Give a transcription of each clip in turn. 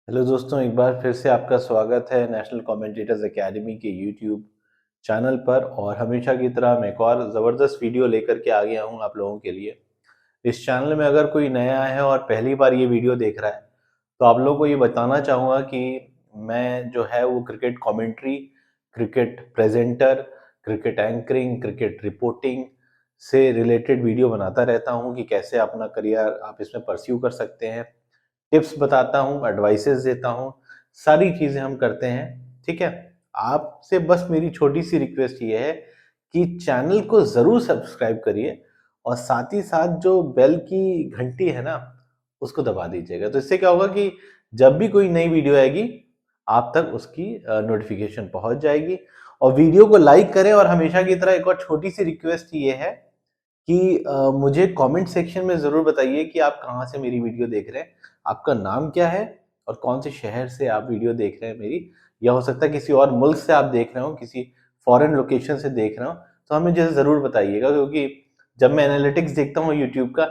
Hello दोस्तों, एक बार फिर से आपका स्वागत है नेशनल कमेंटेटर्स एकेडमी के यूट्यूब चैनल पर। और हमेशा की तरह मैं एक और ज़बरदस्त वीडियो लेकर के आ गया हूँ आप लोगों के लिए। इस चैनल में अगर कोई नया है और पहली बार ये वीडियो देख रहा है तो आप लोगों को ये बताना चाहूँगा कि मैं जो है वो cricket commentary, cricket presenter, cricket anchoring, cricket reporting से रिलेटेड वीडियो बनाता रहता हूँ कि कैसे अपना करियर आप इसमें परस्यू कर सकते हैं। टिप्स बताता हूँ, एडवाइसेस देता हूँ, सारी चीजें हम करते हैं। ठीक है, आपसे बस मेरी छोटी सी रिक्वेस्ट ये है कि चैनल को जरूर सब्सक्राइब करिए और साथ ही साथ जो बेल की घंटी है ना उसको दबा दीजिएगा। तो इससे क्या होगा कि जब भी कोई नई वीडियो आएगी आप तक उसकी नोटिफिकेशन पहुंच जाएगी। और वीडियो को लाइक करें। और हमेशा की तरह एक और छोटी सी रिक्वेस्ट ये है कि मुझे कमेंट सेक्शन में ज़रूर बताइए कि आप कहाँ से मेरी वीडियो देख रहे हैं, आपका नाम क्या है और कौन से शहर से आप वीडियो देख रहे हैं मेरी, या हो सकता है किसी और मुल्क से आप देख रहे हो, किसी फॉरेन लोकेशन से देख रहे हो, तो हमें जैसे ज़रूर बताइएगा। क्योंकि जब मैं एनालिटिक्स देखता हूँ यूट्यूब का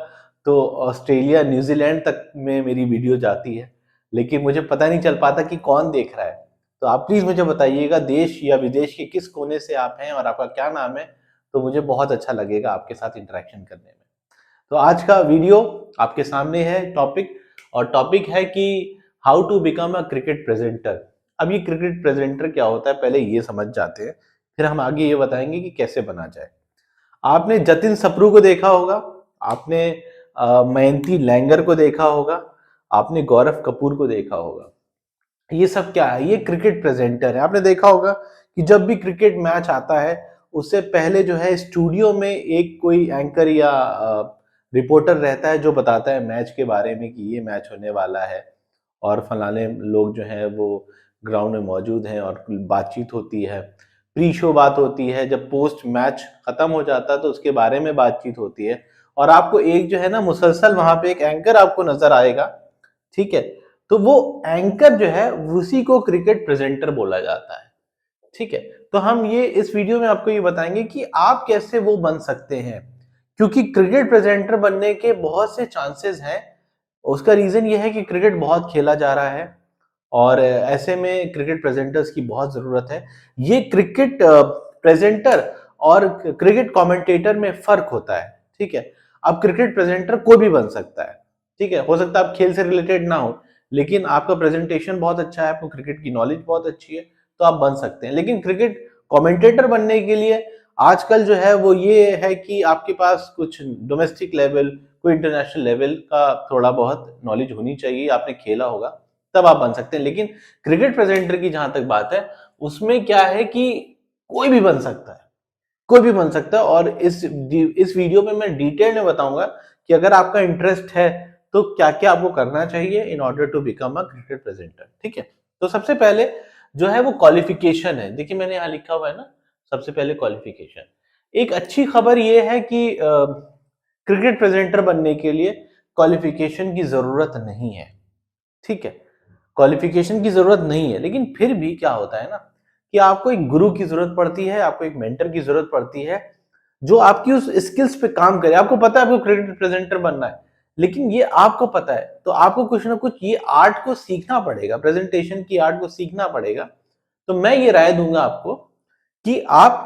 तो ऑस्ट्रेलिया, न्यूजीलैंड तक में मेरी वीडियो जाती है, लेकिन मुझे पता नहीं चल पाता कि कौन देख रहा है। तो आप प्लीज़ मुझे बताइएगा देश या विदेश के किस कोने से आप हैं और आपका क्या नाम है, तो मुझे बहुत अच्छा लगेगा आपके साथ इंटरेक्शन करने में। तो आज का वीडियो आपके सामने है टॉपिक, और टॉपिक है कि how to become a cricket presenter. अब ये क्रिकेट प्रेजेंटर क्या होता है पहले ये समझ जाते हैं, फिर हम आगे ये बताएंगे कि कैसे बना जाए। आपने जतिन सप्रू को देखा होगा, आपने मयंती लैंगर को देखा होगा, आपने गौरव कपूर को देखा होगा। ये सब क्या है? ये क्रिकेट प्रेजेंटर है। आपने देखा होगा कि जब भी क्रिकेट मैच आता है उससे पहले जो है स्टूडियो में एक कोई एंकर या रिपोर्टर रहता है जो बताता है मैच के बारे में कि ये मैच होने वाला है और फलाने लोग जो हैं वो ग्राउंड में मौजूद हैं और बातचीत होती है। प्री शो बात होती है, जब पोस्ट मैच खत्म हो जाता है तो उसके बारे में बातचीत होती है। और आपको एक जो है ना मुसलसल वहां पे एक एंकर आपको नजर आएगा। ठीक है, तो वो एंकर जो है उसी को क्रिकेट प्रेजेंटर बोला जाता है। ठीक है, तो हम ये इस वीडियो में आपको ये बताएंगे कि आप कैसे वो बन सकते हैं, क्योंकि क्रिकेट प्रेजेंटर बनने के बहुत से चांसेस हैं। उसका रीजन ये है कि क्रिकेट बहुत खेला जा रहा है और ऐसे में क्रिकेट प्रेजेंटर्स की बहुत जरूरत है। ये क्रिकेट प्रेजेंटर और क्रिकेट कमेंटेटर में फर्क होता है। ठीक है, अब क्रिकेट प्रेजेंटर कोई भी बन सकता है। ठीक है, हो सकता है आप खेल से रिलेटेड ना हो, लेकिन आपका प्रेजेंटेशन बहुत अच्छा है, आपको क्रिकेट की नॉलेज बहुत अच्छी है, तो आप बन सकते हैं। लेकिन क्रिकेट कमेंटेटर बनने के लिए आजकल जो है वो ये है कि आपके पास कुछ डोमेस्टिक लेवल, कोई इंटरनेशनल लेवल का थोड़ा बहुत नॉलेज होनी चाहिए, आपने खेला होगा, तब आप बन सकते हैं। लेकिन क्रिकेट प्रेजेंटर की जहां तक बात है उसमें क्या है कि कोई भी बन सकता है, कोई भी बन सकता है। और इस वीडियो में मैं डिटेल में बताऊंगा कि अगर आपका इंटरेस्ट है तो क्या क्या आपको करना चाहिए in order to become a cricket presenter. ठीक है, तो सबसे पहले जो है वो क्वालिफिकेशन है। देखिए मैंने यहाँ लिखा हुआ है ना, सबसे पहले क्वालिफिकेशन। एक अच्छी खबर ये है कि क्रिकेट प्रेजेंटर बनने के लिए क्वालिफिकेशन की जरूरत नहीं है। ठीक है, क्वालिफिकेशन की जरूरत नहीं है, लेकिन फिर भी क्या होता है ना कि आपको एक गुरु की जरूरत पड़ती है, आपको एक मेंटर की जरूरत पड़ती है जो आपकी उस स्किल्स पे काम करे। आपको पता है आपको क्रिकेट प्रेजेंटर बनना है, लेकिन ये आपको पता है तो आपको कुछ ना कुछ ये आर्ट को सीखना पड़ेगा, प्रेजेंटेशन की आर्ट को सीखना पड़ेगा। तो मैं ये राय दूंगा आपको कि आप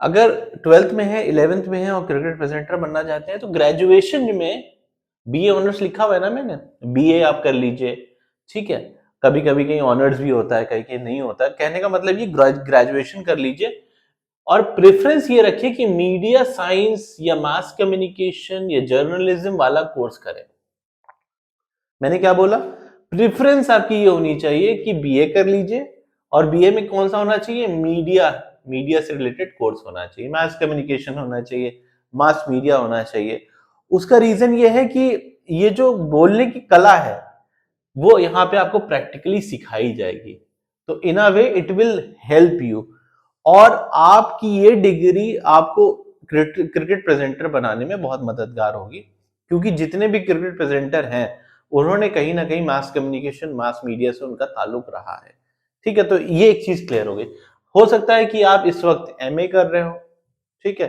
अगर 12th में है, 11th में है और क्रिकेट प्रेजेंटर बनना चाहते हैं तो ग्रेजुएशन में बीए ऑनर्स लिखा हुआ है ना मैंने, बीए आप कर लीजिए। ठीक है, कभी कभी कहीं ऑनर्स भी होता है, कहीं कहीं नहीं होता है। कहने का मतलब ये ग्रेजुएशन कर लीजिए और प्रेफरेंस ये रखिए कि मीडिया साइंस या मास कम्युनिकेशन या जर्नलिज्म वाला कोर्स करें। मैंने क्या बोला? प्रेफरेंस आपकी ये होनी चाहिए कि बीए कर लीजिए, और बीए में कौन सा होना चाहिए? मीडिया, मीडिया से रिलेटेड कोर्स होना चाहिए, मास कम्युनिकेशन होना चाहिए, मास मीडिया होना चाहिए। उसका रीजन ये है कि ये जो बोलने की कला है वो यहाँ पे आपको प्रैक्टिकली सिखाई जाएगी। तो in a way it will help you, और आपकी ये डिग्री आपको क्रिकेट प्रेजेंटर बनाने में बहुत मददगार होगी। क्योंकि जितने भी क्रिकेट प्रेजेंटर हैं उन्होंने कहीं ना कहीं मास कम्युनिकेशन, मास मीडिया से उनका ताल्लुक रहा है। ठीक है, तो ये एक चीज क्लियर हो गई। हो सकता है कि आप इस वक्त एमए कर रहे हो। ठीक है,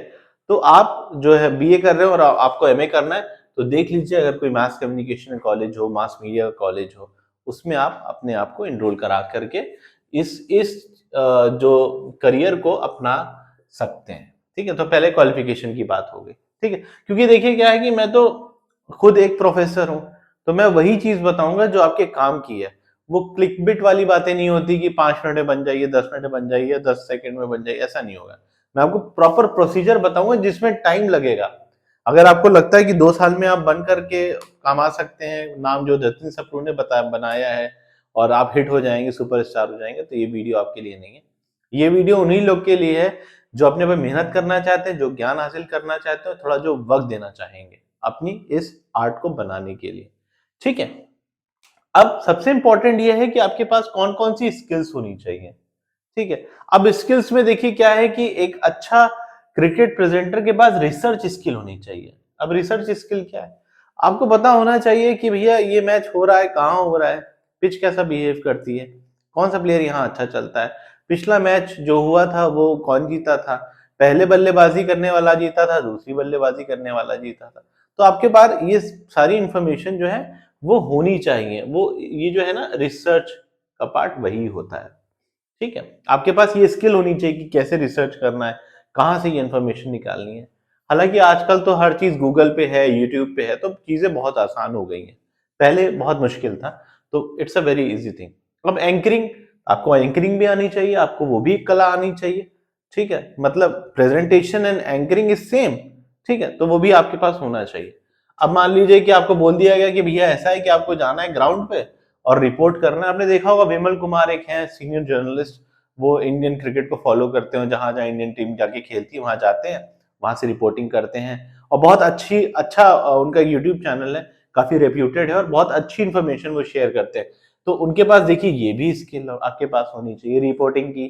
तो आप जो है बीए कर रहे हो और आपको एमए करना है, तो देख लीजिए अगर कोई मास कम्युनिकेशन कॉलेज हो, मास मीडिया कॉलेज हो, उसमें आप अपने आप को इनरोल करा करके इस जो करियर को अपना सकते हैं। ठीक है, तो पहले क्वालिफिकेशन की बात हो गई। ठीक है, क्योंकि देखिए क्या है कि मैं तो खुद एक प्रोफेसर हूं, तो मैं वही चीज बताऊंगा जो आपके काम की है। वो क्लिक बिट वाली बातें नहीं होती कि 5 मिनट में बन जाइए, 10 मिनट में बन जाइए, 10 सेकंड में बन जाइए, ऐसा नहीं होगा। मैं आपको प्रॉपर प्रोसीजर बताऊंगा जिसमें टाइम लगेगा। अगर आपको लगता है कि 2 साल में आप बन करके कमा सकते हैं नाम जो जतिन सप्रू ने बनाया है, और आप हिट हो जाएंगे, सुपरस्टार हो जाएंगे, तो ये वीडियो आपके लिए नहीं है। ये वीडियो उन्हीं लोग के लिए है जो अपने पर मेहनत करना चाहते हैं, जो ज्ञान हासिल करना चाहते हैं, थोड़ा जो वक्त देना चाहेंगे अपनी इस आर्ट को बनाने के लिए। ठीक है, अब सबसे इंपॉर्टेंट ये है कि आपके पास कौन कौन सी स्किल्स होनी चाहिए। ठीक है, अब स्किल्स में देखिए क्या है कि एक अच्छा क्रिकेट प्रेजेंटर के पास रिसर्च स्किल होनी चाहिए। अब रिसर्च स्किल क्या है, आपको पता होना चाहिए कि भैया ये मैच हो रहा है, कहाँ हो रहा है, पिच कैसा बिहेव करती है, कौन सा प्लेयर यहाँ अच्छा चलता है, पिछला मैच जो हुआ था वो कौन जीता था, पहले बल्लेबाजी करने वाला जीता था, दूसरी बल्लेबाजी करने वाला जीता था। तो आपके पास ये सारी इंफॉर्मेशन जो है वो होनी चाहिए। वो ये जो है ना रिसर्च का पार्ट वही होता है। ठीक है, आपके पास ये स्किल होनी चाहिए कि कैसे रिसर्च करना है, कहाँ से ये इन्फॉर्मेशन निकालनी है। हालांकि आजकल तो हर चीज गूगल पे है, यूट्यूब पे है, तो चीजें बहुत आसान हो गई हैं। पहले बहुत मुश्किल था, तो it's a very easy thing. अब एंकरिंग, आपको एंकरिंग भी आनी चाहिए, आपको वो भी एक कला आनी चाहिए। ठीक है, मतलब presentation and anchoring is same. ठीक है, तो वो भी आपके पास होना चाहिए। अब मान लीजिए कि आपको बोल दिया गया कि भैया ऐसा है कि आपको जाना है ग्राउंड पे और रिपोर्ट करना है। आपने देखा होगा विमल कुमार एक हैं सीनियर जर्नलिस्ट, वो इंडियन क्रिकेट को फॉलो करते हैं, जहां जहां इंडियन टीम जाके खेलती है वहां जाते हैं, वहां से रिपोर्टिंग करते हैं। और बहुत अच्छा उनका यूट्यूब चैनल है, काफी रेप्यूटेड है, और बहुत अच्छी इंफॉर्मेशन वो शेयर करते हैं। तो उनके पास देखिए ये भी स्किल आपके पास होनी चाहिए रिपोर्टिंग की।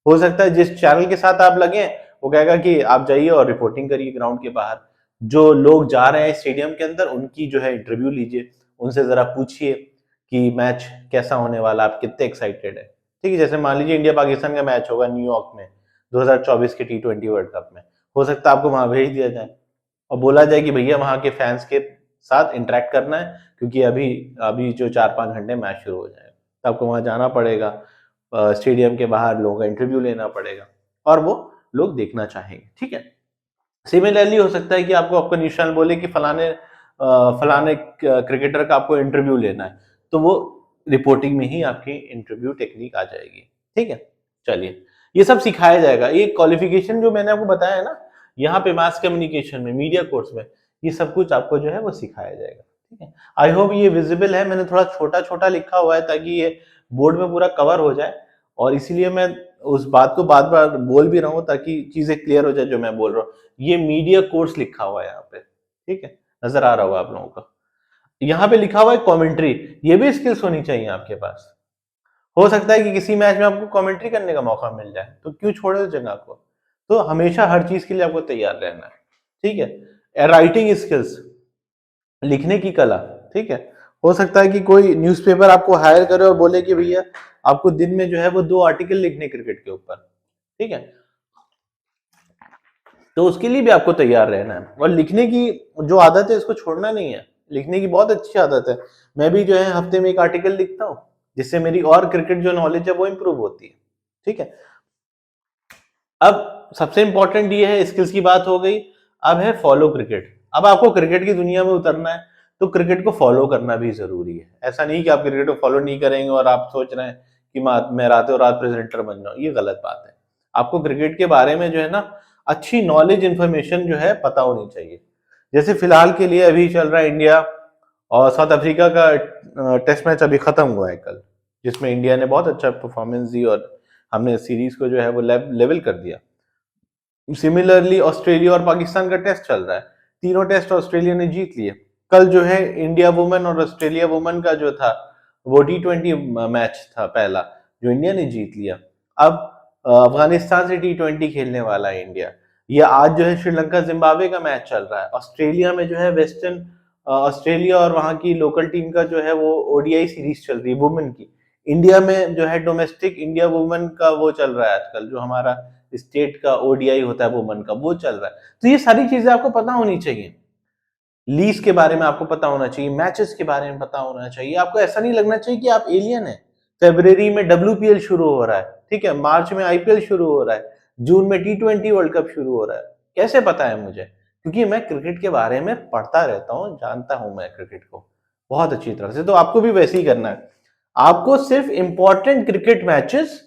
हो सकता है जिस चैनल के साथ आप लगे वो कहेगा कि आप जाइए और रिपोर्टिंग करिए ग्राउंड के बाहर, जो लोग जा रहे हैं स्टेडियम के अंदर उनकी जो है इंटरव्यू लीजिए, उनसे जरा पूछिए कि मैच कैसा होने वाला, आप कितने एक्साइटेड है। ठीक है, जैसे मान लीजिए इंडिया पाकिस्तान का मैच होगा न्यूयॉर्क में 2024 के T20 वर्ल्ड कप में, हो सकता है आपको वहां भेज दिया जाए और बोला जाए कि भैया वहां के फैंस के साथ इंटरेक्ट करना है, क्योंकि अभी अभी जो 4-5 घंटे मैच शुरू हो जाएगा, तो आपको वहां जाना पड़ेगा, स्टेडियम के बाहर लोगों का इंटरव्यू लेना पड़ेगा और वो लोग देखना चाहेंगे। ठीक है, सिमिलरली हो सकता है कि आपको आपका न्यूज चैनल बोले कि फलाने क्रिकेटर का आपको इंटरव्यू लेना है, तो वो रिपोर्टिंग में ही आपकी इंटरव्यू टेक्निक आ जाएगी। ठीक है, चलिए ये सब सिखाया जाएगा। ये क्वालिफिकेशन जो मैंने आपको बताया है ना, यहाँ पे मास कम्युनिकेशन में, मीडिया कोर्स में, ये सब कुछ आपको जो है वो सिखाया जाएगा। ठीक है, आई होप ये विजिबल है। मैंने थोड़ा छोटा छोटा लिखा हुआ है ताकि ये बोर्ड में पूरा कवर हो जाए, और इसीलिए मैं उस बात को बार बार बोल भी रहा हूँ ताकि चीजें क्लियर हो जाए जो मैं बोल रहा हूँ। ये मीडिया कोर्स लिखा हुआ है यहाँ पे। ठीक है, नजर आ रहा होगा आप लोगों को। यहाँ पे लिखा हुआ है कमेंट्री, ये भी स्किल्स होनी चाहिए आपके पास। हो सकता है कि किसी मैच में आपको कमेंट्री करने का मौका मिल जाए, तो क्यों छोड़े उस जगह को। तो हमेशा हर चीज के लिए आपको तैयार रहना है। ठीक है, राइटिंग स्किल्स, लिखने की कला। ठीक है, हो सकता है कि कोई न्यूज़पेपर आपको हायर करे और बोले कि भैया आपको दिन में जो है वो 2 आर्टिकल लिखने क्रिकेट के ऊपर। ठीक है, तो उसके लिए भी आपको तैयार रहना है, और लिखने की जो आदत है इसको छोड़ना नहीं है। लिखने की बहुत अच्छी आदत है। मैं भी जो है हफ्ते में 1 आर्टिकल लिखता हूँ, जिससे मेरी और क्रिकेट जो नॉलेज है वो इंप्रूव होती है। ठीक है, अब सबसे इंपॉर्टेंट ये है, स्किल्स की बात हो गई। अब है फॉलो क्रिकेट। अब आपको क्रिकेट की दुनिया में उतरना है, तो क्रिकेट को फॉलो करना भी जरूरी है। ऐसा नहीं कि आप क्रिकेट को फॉलो नहीं करेंगे और आप सोच रहे हैं कि मैं रातों रात प्रेजेंटर बन जाऊं, ये गलत बात है। आपको क्रिकेट के बारे में जो है ना अच्छी नॉलेज इंफॉर्मेशन जो है पता होनी चाहिए। जैसे फिलहाल के लिए अभी चल रहा है इंडिया और साउथ अफ्रीका का टेस्ट मैच अभी खत्म हुआ है कल, जिसमें इंडिया ने बहुत अच्छा परफॉर्मेंस दी और हमने सीरीज को जो है वो लेवल कर दिया। सिमिलरली ऑस्ट्रेलिया और पाकिस्तान का टेस्ट चल रहा है, तीनों टेस्ट ऑस्ट्रेलिया ने जीत लिए। कल जो है इंडिया वुमेन और ऑस्ट्रेलिया वुमेन का जो था वो T20 मैच था पहला, जो इंडिया ने जीत लिया। अब अफगानिस्तान से T20 खेलने वाला है इंडिया। ये आज जो है श्रीलंका जिम्बाब्वे का मैच चल रहा है। ऑस्ट्रेलिया में जो है वेस्टर्न ऑस्ट्रेलिया और वहां की लोकल टीम का जो है वो ODI सीरीज चल रही है वुमेन की। इंडिया में जो है डोमेस्टिक इंडिया वुमेन का वो चल रहा है आजकल, जो हमारा स्टेट का ODI होता है वुमेन का, वो चल रहा है। तो ये सारी चीजें आपको पता होनी चाहिए। लीज के बारे में आपको पता होना चाहिए, मैचेस के बारे में पता होना चाहिए। आपको ऐसा नहीं लगना चाहिए कि आप एलियन है। फरवरी में WPL शुरू हो रहा है, ठीक है, मार्च में IPL शुरू हो रहा है, जून में T20 वर्ल्ड कप शुरू हो रहा है, कैसे पता है मुझे? क्योंकि मैं क्रिकेट के बारे में पढ़ता रहता हूँ, जानता हूं मैं क्रिकेट को बहुत अच्छी तरह से। तो आपको भी वैसे ही करना है। आपको सिर्फ इंपॉर्टेंट क्रिकेट मैचेस,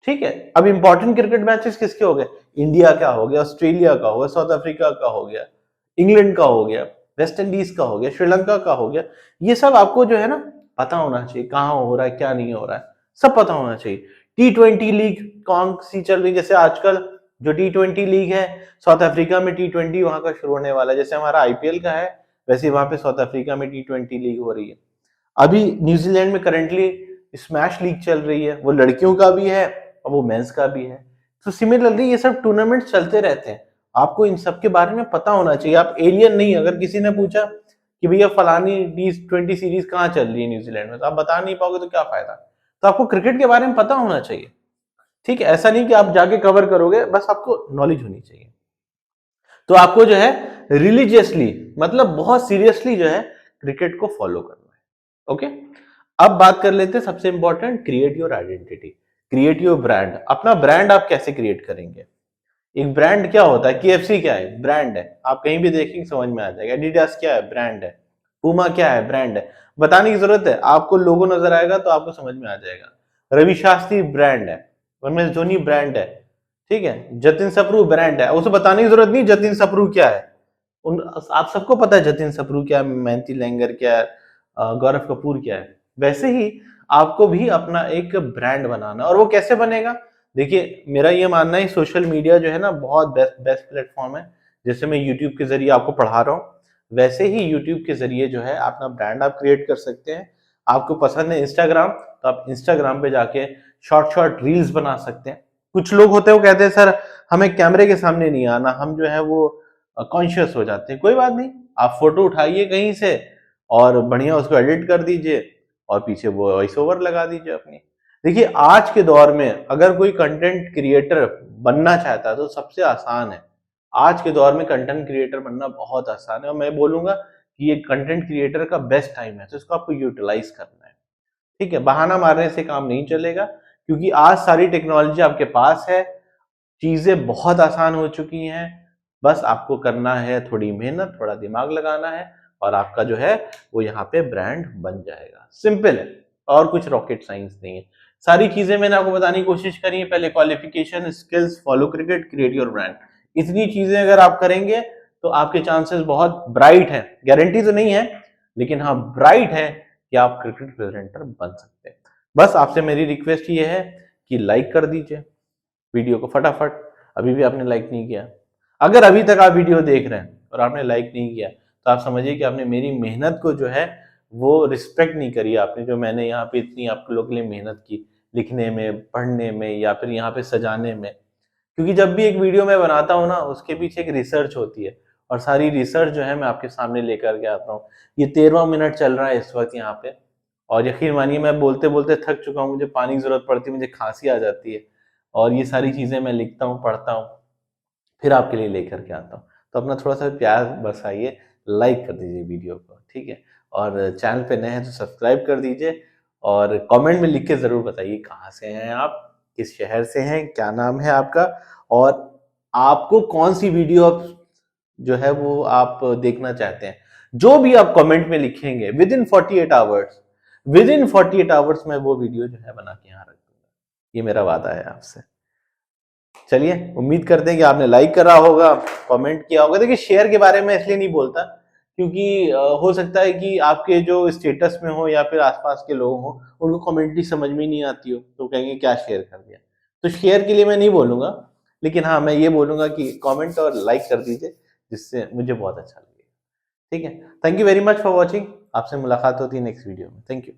ठीक है, अब इंपॉर्टेंट क्रिकेट मैचेस किसके हो गए? इंडिया का हो गया, ऑस्ट्रेलिया का हो गया, साउथ अफ्रीका का हो गया, इंग्लैंड का हो गया, वेस्ट इंडीज का हो गया, श्रीलंका का हो गया, ये सब आपको जो है ना पता होना चाहिए, कहाँ हो रहा है क्या नहीं हो रहा है, सब पता होना चाहिए। T20 लीग कौन सी चल रही, जैसे आजकल जो T20 लीग है, साउथ अफ्रीका में T20 वहां का शुरू होने वाला है, जैसे हमारा IPL का है वैसे वहां पे साउथ अफ्रीका में T20 लीग हो रही है। अभी न्यूजीलैंड में करंटली स्मैश लीग चल रही है, वो लड़कियों का भी है और वो मेंस का भी है। तो सिमिलरली ये सब टूर्नामेंट चलते रहते हैं, आपको इन सब के बारे में पता होना चाहिए। आप एलियन नहीं। अगर किसी ने पूछा कि भैया फलानी T20 सीरीज कहाँ चल रही है न्यूजीलैंड में, तो आप बता नहीं पाओगे तो क्या फायदा। तो आपको क्रिकेट के बारे में पता होना चाहिए, ठीक है, ऐसा नहीं कि आप जाके कवर करोगे, बस आपको नॉलेज होनी चाहिए। तो आपको जो है रिलीजियसली, मतलब बहुत सीरियसली जो है क्रिकेट को फॉलो करना है। ओके, अब बात कर लेते हैं सबसे important, create your identity, create your brand. अपना ब्रांड आप कैसे क्रिएट करेंगे? एक ब्रांड क्या होता है? KFC क्या है? ब्रांड है। आप कहीं भी देखेंगे समझ में आ जाएगा। एडिडास क्या है? ब्रांड है। पूमा क्या है? ब्रांड है। बताने की जरूरत है? आपको लोगो नजर आएगा तो आपको समझ में आ जाएगा। रवि शास्त्री ब्रांड है, MS धोनी ब्रांड है, ठीक है, जतिन सप्रू ब्रांड है। उसे बताने की जरूरत नहीं जतिन सप्रू क्या है, आप सबको पता है जतिन सप्रू क्या है, मेहंती लैंगर क्या है, गौरव कपूर क्या है। वैसे ही आपको भी अपना एक ब्रांड बनाना, और वो कैसे बनेगा? देखिए, मेरा ये मानना है सोशल मीडिया जो है ना बहुत बेस्ट प्लेटफॉर्म है। जैसे मैं यूट्यूब के जरिए आपको पढ़ा रहा हूँ, वैसे ही यूट्यूब के जरिए जो है अपना ब्रांड आप क्रिएट कर सकते हैं। आपको पसंद है इंस्टाग्राम, तो आप इंस्टाग्राम पे जाके शॉर्ट शॉर्ट रील्स बना सकते हैं। कुछ लोग होते हैं वो कहते हैं सर हमें कैमरे के सामने नहीं आना, हम जो है वो कॉन्शियस हो जाते हैं। कोई बात नहीं, आप फोटो उठाइए कहीं से और बढ़िया उसको एडिट कर दीजिए और पीछे वो वॉइस ओवर लगा दीजिए अपनी। देखिए, आज के दौर में अगर कोई कंटेंट क्रिएटर बनना चाहता है तो सबसे आसान है। आज के दौर में कंटेंट क्रिएटर बनना बहुत आसान है, और मैं बोलूंगा कि ये कंटेंट क्रिएटर का बेस्ट टाइम है, तो इसको आपको यूटिलाइज करना है, ठीक है। बहाना मारने से काम नहीं चलेगा, क्योंकि आज सारी टेक्नोलॉजी आपके पास है, चीजें बहुत आसान हो चुकी हैं। बस आपको करना है थोड़ी मेहनत, थोड़ा दिमाग लगाना है, और आपका जो है वो यहाँ पे ब्रांड बन जाएगा। सिंपल है, और कुछ रॉकेट साइंस नहीं है। सारी चीजें मैंने आपको बताने की कोशिश करी है। पहले qualification, skills, follow cricket, create your brand. इतनी चीजें अगर आप करेंगे तो आपके चांसेस बहुत ब्राइट है, गारंटी तो नहीं है, लेकिन हाँ ब्राइट है कि आप क्रिकेट प्रेजेंटर बन सकते हैं। बस आपसे मेरी रिक्वेस्ट ये है कि लाइक कर दीजिए वीडियो को फटाफट। अभी भी आपने लाइक नहीं किया। अगर अभी तक आप वीडियो देख रहे हैं और आपने लाइक नहीं किया, तो आप समझिए कि आपने मेरी मेहनत को जो है वो रिस्पेक्ट नहीं करी आपने, जो मैंने यहाँ पे इतनी आप लोगों के लिए मेहनत की, लिखने में, पढ़ने में, या फिर यहाँ पे सजाने में। क्योंकि जब भी एक वीडियो मैं बनाता हूँ ना, उसके पीछे एक रिसर्च होती है, और सारी रिसर्च जो है मैं आपके सामने लेकर के आता हूँ। ये 13वां मिनट चल रहा है इस वक्त यहाँ पे, और यकीन मानिए मैं बोलते बोलते थक चुका हूँ, मुझे पानी की जरूरत पड़ती है, मुझे खांसी आ जाती है, और ये सारी चीजें मैं लिखता हूँ, पढ़ता हूँ, फिर आपके लिए लेकर के आता हूँ। तो अपना थोड़ा सा प्यार बरसाइए, लाइक कर दीजिए वीडियो को, ठीक है, और चैनल पे नए हैं तो सब्सक्राइब कर दीजिए, और कमेंट में लिख के जरूर बताइए कहाँ से हैं आप, किस शहर से हैं, क्या नाम है आपका, और आपको कौन सी वीडियो जो है वो आप देखना चाहते हैं। जो भी आप कमेंट में लिखेंगे विद इन 48 आवर्स में वो वीडियो जो है बना के यहाँ रख दूंगा। ये मेरा वादा है आपसे। चलिए, उम्मीद करते हैं कि आपने लाइक करा होगा, कमेंट किया होगा। देखिए, शेयर के बारे में इसलिए नहीं बोलता क्योंकि हो सकता है कि आपके जो स्टेटस में हो या फिर आसपास के लोग हो, उनको कमेंट्री समझ में नहीं आती हो, तो कहेंगे क्या शेयर कर दिया। तो शेयर के लिए मैं नहीं बोलूंगा, लेकिन हाँ मैं ये बोलूंगा कि कमेंट और लाइक कर दीजिए, जिससे मुझे बहुत अच्छा लगेगा। ठीक है, thank you very much for watching. आपसे मुलाकात होती है नेक्स्ट वीडियो में। Thank you.